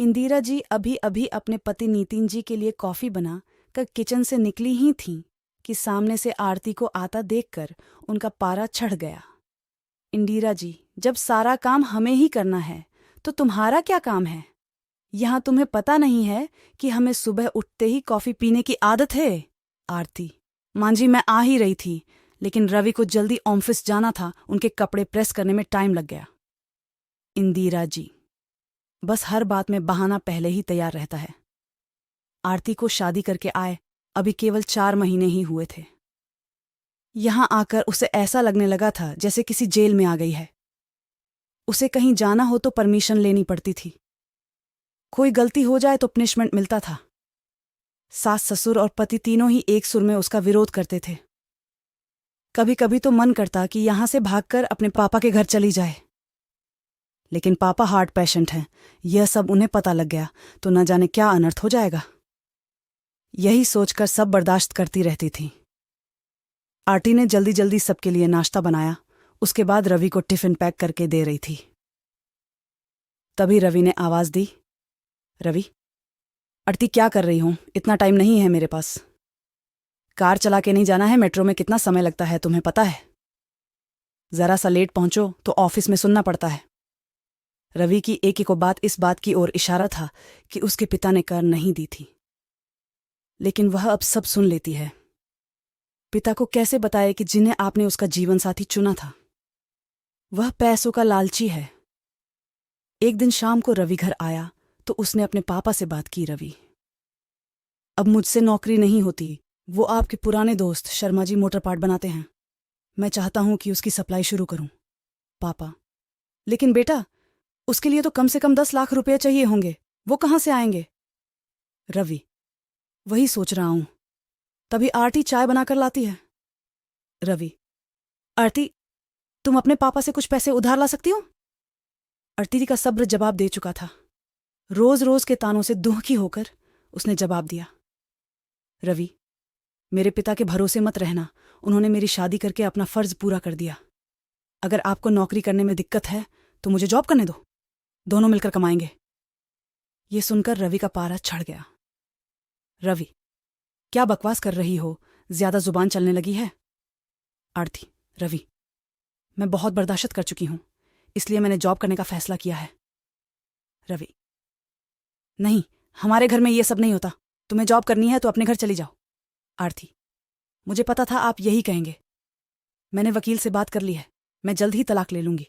इंदिरा जी अभी अभी अपने पति नितिन जी के लिए कॉफी बना कर किचन से निकली ही थीं कि सामने से आरती को आता देखकर उनका पारा चढ़ गया। इंदिरा जी, जब सारा काम हमें ही करना है तो तुम्हारा क्या काम है? यहाँ तुम्हें पता नहीं है कि हमें सुबह उठते ही कॉफी पीने की आदत है? आरती, मां जी मैं आ ही रही थी, लेकिन रवि को जल्दी ऑफिस जाना था, उनके कपड़े प्रेस करने में टाइम लग गया। इंदिरा जी, बस हर बात में बहाना पहले ही तैयार रहता है। आरती को शादी करके आए अभी केवल 4 महीने ही हुए थे। यहां आकर उसे ऐसा लगने लगा था जैसे किसी जेल में आ गई है। उसे कहीं जाना हो तो परमिशन लेनी पड़ती थी। कोई गलती हो जाए तो पनिशमेंट मिलता था। सास ससुर और पति तीनों ही एक सुर में उसका विरोध करते थे। कभी कभी तो मन करता कि यहां से भागकर अपने पापा के घर चली जाए, लेकिन पापा हार्ट पेशेंट हैं। यह सब उन्हें पता लग गया तो न जाने क्या अनर्थ हो जाएगा। यही सोचकर सब बर्दाश्त करती रहती थी। आरती ने जल्दी जल्दी सबके लिए नाश्ता बनाया, उसके बाद रवि को टिफिन पैक करके दे रही थी। तभी रवि ने आवाज दी, रवि, आरती क्या कर रही हूं? इतना टाइम नहीं है मेरे पास। कार चला के नहीं जाना है? मेट्रो में कितना समय लगता है तुम्हें पता है? जरा सा लेट पहुंचो तो ऑफिस में सुनना पड़ता है। रवि की एक एक बात इस बात की ओर इशारा था कि उसके पिता ने कार नहीं दी थी, लेकिन वह अब सब सुन लेती है। पिता को कैसे बताए कि जिन्हें आपने उसका जीवन साथी चुना था वह पैसों का लालची है। एक दिन शाम को रवि घर आया तो उसने अपने पापा से बात की, रवि, अब मुझसे नौकरी नहीं होती। वो आपके पुराने दोस्त शर्मा जी मोटर पार्ट बनाते हैं, मैं चाहता हूं कि उसकी सप्लाई शुरू करूं। पापा, लेकिन बेटा, उसके लिए तो कम से कम 10 लाख रुपए चाहिए होंगे, वो कहां से आएंगे? रवि, वही सोच रहा हूं, तभी आरती चाय बनाकर लाती है। रवि, आरती, तुम अपने पापा से कुछ पैसे उधार ला सकती हो? आरती का सब्र जवाब दे चुका था। रोज रोज के तानों से दुखी होकर उसने जवाब दिया, रवि, मेरे पिता के भरोसे मत रहना, उन्होंने मेरी शादी करके अपना फर्ज पूरा कर दिया। अगर आपको नौकरी करने में दिक्कत है तो मुझे जॉब करने दो, दोनों मिलकर कमाएंगे। ये सुनकर रवि का पारा चढ़ गया। रवि, क्या बकवास कर रही हो? ज्यादा जुबान चलने लगी है। आरती, रवि, मैं बहुत बर्दाश्त कर चुकी हूं, इसलिए मैंने जॉब करने का फैसला किया है। रवि, नहीं, हमारे घर में यह सब नहीं होता, तुम्हें जॉब करनी है तो अपने घर चली जाओ। आरती, मुझे पता था आप यही कहेंगे, मैंने वकील से बात कर ली है, मैं जल्द ही तलाक ले लूंगी।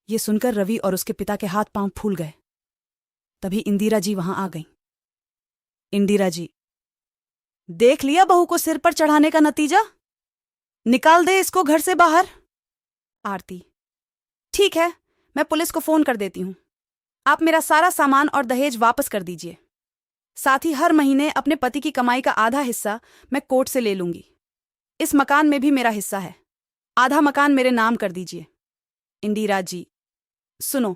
ये सुनकर रवि और उसके पिता के हाथ पांव फूल गए। तभी इंदिरा जी वहां आ गईं। इंदिरा जी, देख लिया बहू को सिर पर चढ़ाने का नतीजा? निकाल दे इसको घर से बाहर। आरती, ठीक है, मैं पुलिस को फोन कर देती हूं। आप मेरा सारा सामान और दहेज वापस कर दीजिए, साथ ही हर महीने अपने पति की कमाई का आधा हिस्सा मैं कोर्ट से ले लूंगी। इस मकान में भी मेरा हिस्सा है, आधा मकान मेरे नाम कर दीजिए। इंदिरा जी, सुनो,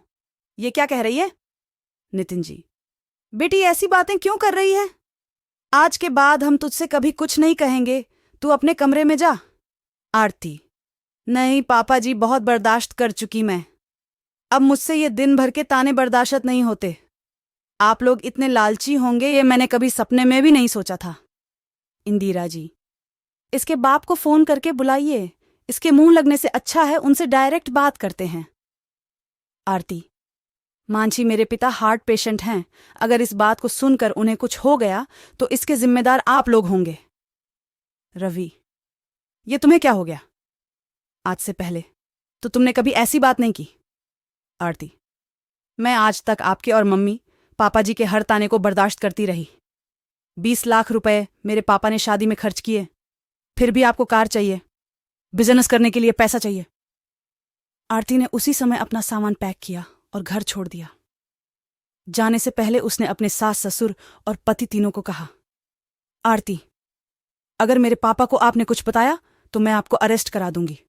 ये क्या कह रही है? नितिन जी, बेटी ऐसी बातें क्यों कर रही है? आज के बाद हम तुझसे कभी कुछ नहीं कहेंगे, तू अपने कमरे में जा। आरती, नहीं पापा जी, बहुत बर्दाश्त कर चुकी मैं, अब मुझसे ये दिन भर के ताने बर्दाश्त नहीं होते। आप लोग इतने लालची होंगे ये मैंने कभी सपने में भी नहीं सोचा था। इंदिरा जी, इसके बाप को फोन करके बुलाइए, इसके मुंह लगने से अच्छा है उनसे डायरेक्ट बात करते हैं। आरती, मांझी, मेरे पिता हार्ट पेशेंट हैं, अगर इस बात को सुनकर उन्हें कुछ हो गया तो इसके जिम्मेदार आप लोग होंगे। रवि, ये तुम्हें क्या हो गया? आज से पहले तो तुमने कभी ऐसी बात नहीं की। आरती, मैं आज तक आपके और मम्मी पापा जी के हर ताने को बर्दाश्त करती रही। 20 लाख रुपए मेरे पापा ने शादी में खर्च किए, फिर भी आपको कार चाहिए, बिजनेस करने के लिए पैसा चाहिए। आरती ने उसी समय अपना सामान पैक किया और घर छोड़ दिया। जाने से पहले उसने अपने सास ससुर और पति तीनों को कहा, आरती, अगर मेरे पापा को आपने कुछ बताया तो मैं आपको अरेस्ट करा दूंगी।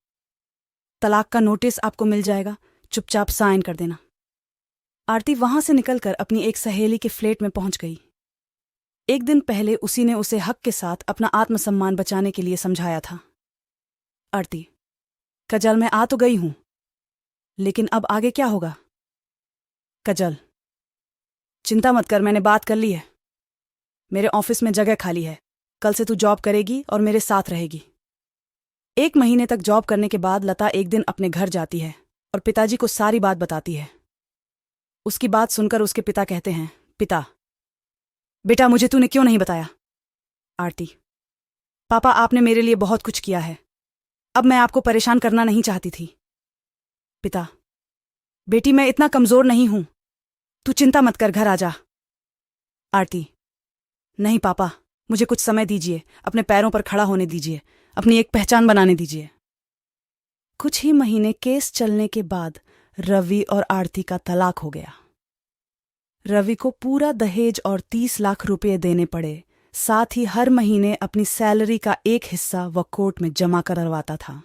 तलाक का नोटिस आपको मिल जाएगा, चुपचाप साइन कर देना। आरती वहां से निकलकर अपनी एक सहेली के फ्लैट में पहुंच गई। एक दिन पहले उसी ने उसे हक के साथ अपना आत्मसम्मान बचाने के लिए समझाया था। आरती, कजल, मैं आ तो गई हूं, लेकिन अब आगे क्या होगा? कजल, चिंता मत कर, मैंने बात कर ली है। मेरे ऑफिस में जगह खाली है। कल से तू जॉब करेगी और मेरे साथ रहेगी। 1 महीने तक जॉब करने के बाद लता एक दिन अपने घर जाती है और पिताजी को सारी बात बताती है। उसकी बात सुनकर उसके पिता कहते हैं, पिता, बेटा मुझे तूने क्यों नहीं बताया? आरती, पापा आपने मेरे लिए बहुत कुछ किया है, अब मैं आपको परेशान करना नहीं चाहती थी। पिता, बेटी मैं इतना कमजोर नहीं हूं, तू चिंता मत कर, घर आ जा। आरती, नहीं पापा, मुझे कुछ समय दीजिए, अपने पैरों पर खड़ा होने दीजिए, अपनी एक पहचान बनाने दीजिए। कुछ ही महीने केस चलने के बाद रवि और आरती का तलाक हो गया। रवि को पूरा दहेज और 30 लाख रुपए देने पड़े, साथ ही हर महीने अपनी सैलरी का एक हिस्सा वह कोर्ट में जमा करवाता था।